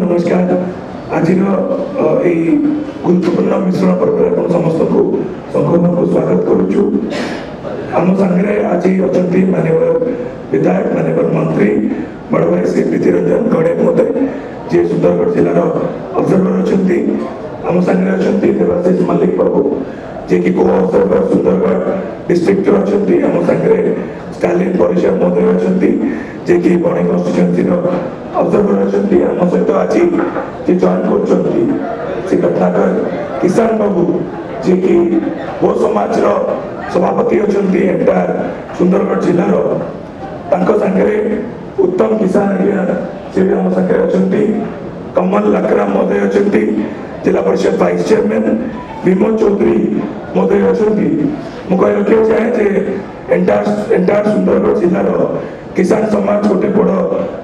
नमस्कार। आज गुरुत्वपूर्ण मिश्रण पर्व समस्त को संगठन को स्वागत करुचु। आम सांगे आज अच्छा मानव विधायक मानव मंत्री बड़ भाई श्री प्रीति रंजन गड़े महोदय जी सुंदरगढ़ जिलार ऑब्जर्वर अच्छा। आम सांगे अच्छा देवाशीष मल्लिक बाबू जे कि को ऑब्जर्वर सुंदरगढ़ डिस्ट्रिक्ट अच्छा। आम सांगे स्टालिन परिषद महोदय अच्छा जे कि बणी कन्स्टिट्युएंसी ऑब्जर्वर अच्छा। आम सहित आज जे जॉइन कर घटनाकर किसान बाबू जे कि गो समाज सभापति अच्छा एंटायर सुंदरगढ़ जिलार सांगे उत्तम किसान से भी आम सांगे अच्छा। कमल लाकराम महोदय अच्छा जिला परिषद वाइस चेयरमैन विमोद चौधरी महोदय अच्छा। मुझे रखा चाहे एंटायर सुंदरगढ़ जिलार किसान समाज गोटे बड़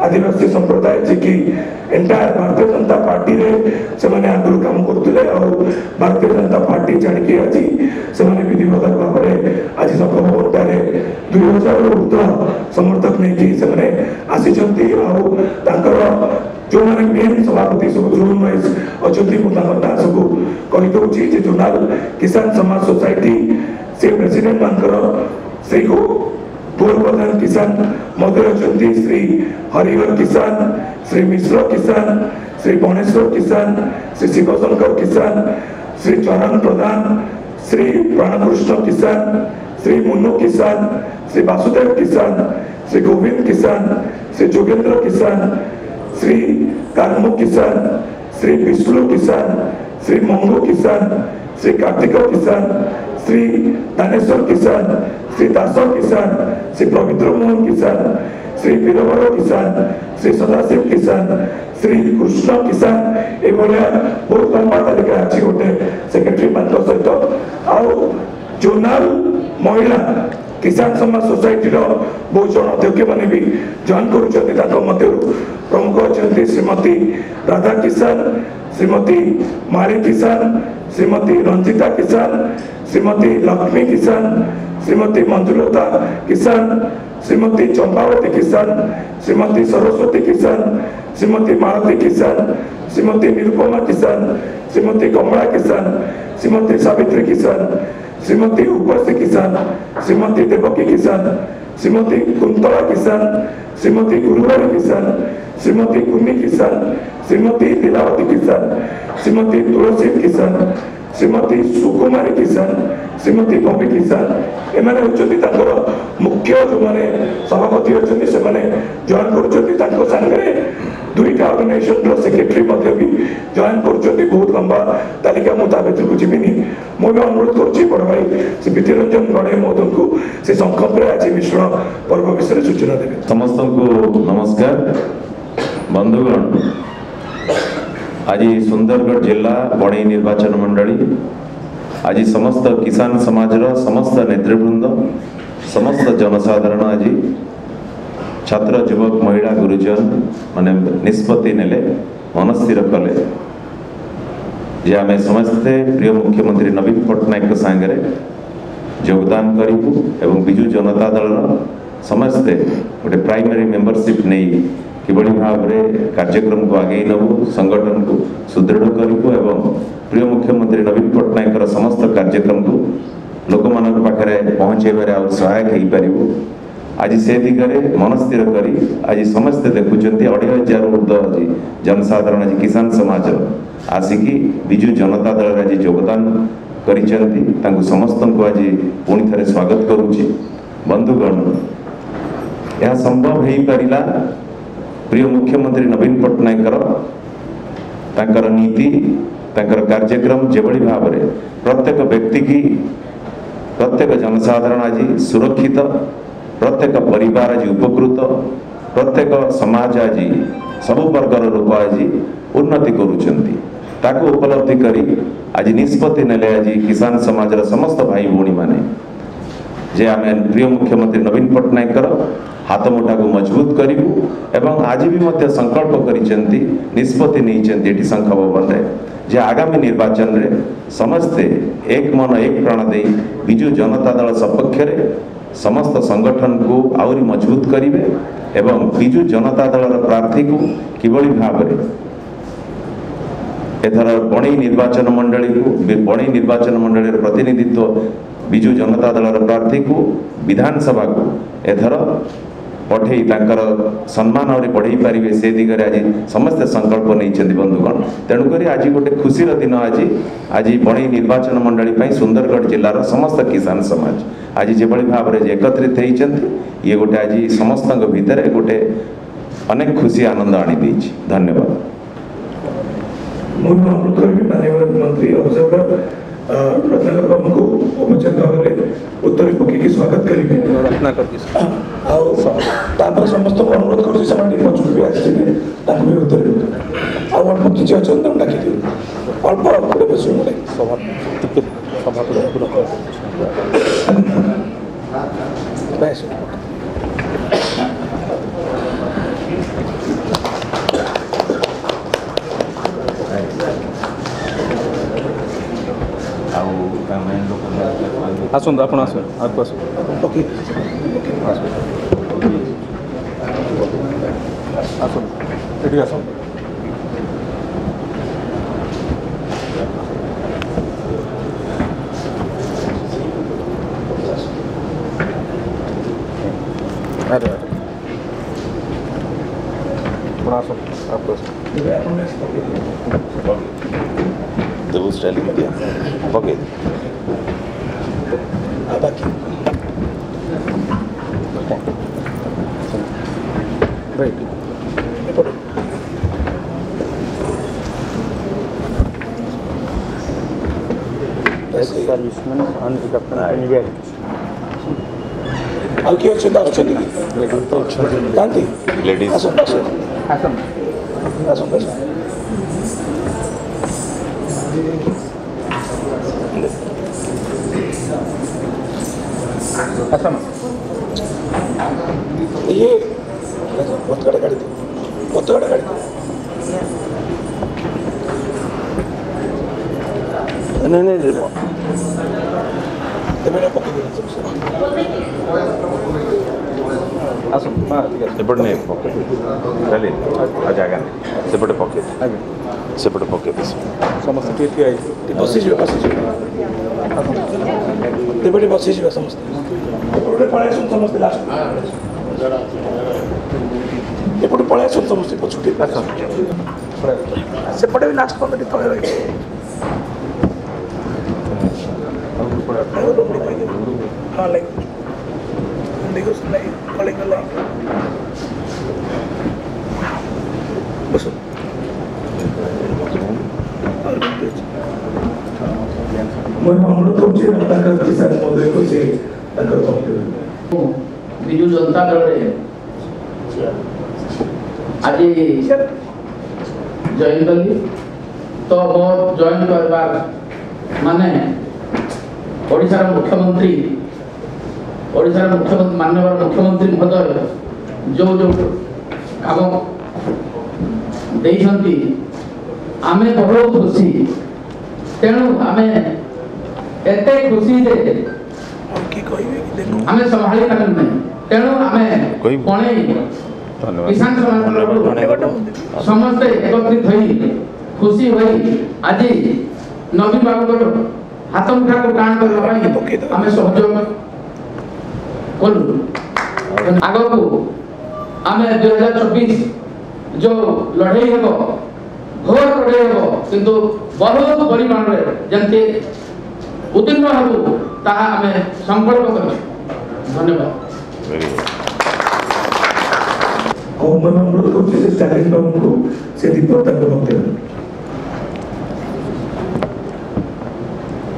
आदिवासी संप्रदाय जी कि एंटायर भारतीय जनता पार्टी रे से आगुरी काम करते भारतीय जनता पार्टी छाड़ी आज से विधिवत भाव में आज संभवटार 2000 ऊर्ध्व समर्थक नहीं आसी जो मैंने मेन सभापति सब जोन वाइज अच्छा ना सब कहीदे जोनाल किसान समाज सोसाइटी से प्रेसिडेंट मानकर से पूर्व प्रधान किसान महोदय अच्छा। श्री हरिहर किसान श्री मिश्र किसान श्री बणेश्वर किसान श्री शिवशंकर किसान श्री चरण प्रधान श्री प्राणकृष्ण किसान श्री मुन्नु किसान श्री वासुदेव किसान श्री गोविंद किसान श्री जोगेंद्र किसान श्री कानमु किसान श्री विष्णु किसान श्री मंगू किसान श्री कार्तिक किसान श्री दानेश्वर किसान श्री दास किसान श्री पवित्र मोहन किसान श्री वीरवर किसान श्री सदाशिव किसान श्री कृष्ण किसान ये बहुत लंबा तालिका अच्छी गोटे सेक्रेटरी मान सहित आउ जोनाल महिला किसान समाज सोसाइटी बहुत जन अध्यक्ष मैंने भी जॉइन कर प्रमुख अच्छा श्रीमती राधा किसान श्रीमती माली किसान श्रीमती रंजिता किसान श्रीमती लक्ष्मी किसान श्रीमती मंजुलता किसान श्रीमती चंपावती किसान श्रीमती सरस्वती किसान श्रीमती मालती किसान श्रीमती निरुपमा किसान श्रीमती कमला किसान श्रीमती सावित्री किसान श्रीमती उपस्थित किसान श्रीमती देवकी किसान श्रीमती कुंतला किसान श्रीमती गुरुवारी किसान श्रीमती कुन्नी किसान श्रीमती लीलावती किसान श्रीमती तुलसी किसान श्रीमती सुकुमारी किसान श्रीमती बबी किसान एमाने होचंती तांकर मुख्य जो माने सभापति होचंती से माने जॉइन करचंती तांको संगे दुईटा ऑर्गेनाइजेशन रो सेक्रेटरी मध्ये भी जॉइन करचंती बहुत लंबा तालिका मुताबिक को जीविनी मो भी अनुरोध करछि बड़ भाई से प्रीति रंजन गणे महोदय को से संकल्प रे आज मिश्रण पर्व विषय सूचना देबे। समस्त को नमस्कार बंधुगण। आज सुंदरगढ़ जिला बणी निर्वाचन मंडली आज समस्त किसान समाजर समस्त नेतृवृंद समस्त जनसाधारण आज छात्र युवक महिला गुरुजन माने निष्पत्ति नेले मन स्थिर कले जे आमे समस्ते प्रिय मुख्यमंत्री नवीन पट्टनायक सांगे योगदान करूँ एवं विजु जनता दल समस्ते गोटे प्राइमरी मेंबरशिप नहीं किभली भाव में कार्यक्रम को आगे नबू संगठन को सुदृढ़ करूँ एवं प्रिय मुख्यमंत्री नवीन पट्टनायक समस्त कार्यक्रम को लोक मान पाखे पहुँचेबार आ सहायक हो पार। आज से दिगरे मन स्थिर करी आज समस्ते देखुं 2,500 ऊर्ध्व आज जनसाधारण आज किसान समाज आसिकी विजु जनता दल आज योगदान कर समस्त को आज पुणी थे स्वागत करुच्ची। बंधुगण यह संभव हो पारा प्रिय मुख्यमंत्री नवीन पट्टनायक नीति कार्यक्रम जेभली भाव में प्रत्येक व्यक्ति की प्रत्येक जनसाधारण आज सुरक्षित प्रत्येक परिवार आज उपकृत प्रत्येक समाज आज सब वर्गर लोक आज उन्नति करुँच उपलब्धि करी आज निष्पत्ति नेले आज किसान समाज समस्त भाई भौणी माने जे आमे प्रिय मुख्यमंत्री नवीन पट्टनायकर हाथ मुठा को मजबूत करूँ एवं आज भी मध्य संकल्प करिसेंती निष्पत्ति नहीं शंख भवन रे जे आगामी निर्वाचन रे समस्ते एक मन एक प्राण दे विजु जनता दल सपक्ष रे समस्त संगठन को आउरी मजबूत करिवे एवं विजु जनता दल प्रार्थी को किभली भाव में एथर बणई निर्वाचन मंडली को बणई निर्वाचन मंडली प्रतिनिधित्व विजु जनता दल प्रार्थी को विधानसभा को एथर पठे तांकर सम्मान और बढ़ई पारे से दिगरे आज समस्त संकल्प नहीं बंधुगण तेणुक आज गोटे खुशीर दिन आज बणई निर्वाचन मंडली सुंदरगढ़ जिलार समस्त किसान समाज आज जो भाव में एकत्रित होती ये गोटे आज समस्त भितर गोटे अनेक खुशी आनंद आनी देछि। धन्यवाद। मंत्री रत्नाकर बाबू को उपचार भाव में उत्तर पकईकि स्वागत करेंगे समस्त अनुरोध कर पचू भी आसवे उत्तर अल्प किसी अच्छा डाकी अल्प गोटे बस आसନ୍ତୁ ଆପଣ ଆସନ୍ତୁ ଆଗକୁ ଆସନ୍ତୁ ଓକେ ଆସନ୍ତୁ ଏଠି ଆସନ୍ତୁ ଆରେ ଆପଣ ଆସନ୍ତୁ ଆଗକୁ ଆସନ୍ତୁ देव स्टाइल में दिया ओके बाकी right serviceman on the captain India और क्या चिंता अच्छी जानती लेडीज आसन आसन आसन आसन आसन आसन ये पतगड़ा गाड़ी दो पतगड़ा गाड़ी नहीं नहीं दे मेरा पकड़ आसन हां ठीक है सेपट नहीं पॉकेट चलिए आ जाएगा सेपट पॉकेट आगे सेपट पॉकेट समस्त ठीक है बसी तेपटे बसी समस्त पढ़ाई समस्त लास्ट एपटे पढ़ाई समस्त पछुटे सेपटे भी लास्ट पकड़ तले रही हाँ लाइक देखो सुनाई कॉलिंग लाइक बस मैं अनुरोध करुँच किसान महोदय को से विजु जनता दल आज जॉइन कली तो मो जॉइन करबार माने ओडिशार मुख्यमंत्री माननीय मुख्यमंत्री महोदय जो जो काम देइछंती आमे बहुत खुशी तेणु आमे एते खुशी जे आमे संभाली पारन नहीं तेणु आमे कोणे किसान समाज समस्त एकत्रित होई खुशी होई आज नवीन बाबू हाथ मुठा को टाण करबा आमे सहयोग करू आगो को आमे 2024 जो लड़ाई हेबो घोर लड़ाई हेबो किंतु बहुत परिमाण रे जंते उत्तीर्ण हेबो ताहा आमे संकल्प करू। धन्यवाद। और मैं अनुरोध करुँच से स्टालिन बाबू को से दीपक वक्तव्य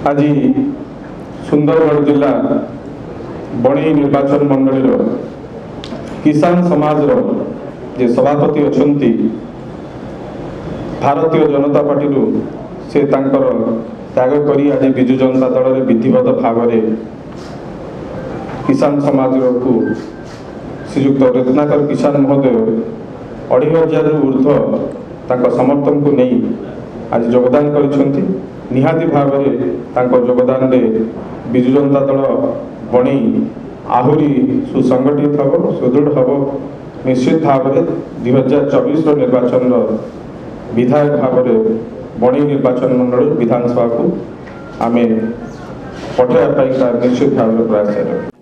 आज सुंदरगढ़ जिला बणई निर्वाचन मंडली किसान समाज जे सभापति अछंती भारतीय जनता पार्टी से तांकर त्याग करी आज विजु जनता दल रे विधिवत भाव में किसान समाज को श्रीयुक्त रत्नाकर किसान महोदय 2500 ऊर्ध्व तांका समर्थन को नहीं आज योगदान करिसेंती निहाती भाव में योगदान रे विजु जनता दल बणई आहुरी सुसंगठित हम सुदृढ़ हम निश्चित भाव में 2024 निर्वाचन विधायक भाव में बणी निर्वाचन मंडल विधानसभा को आम पठाइबा निश्चित भाव प्रयास।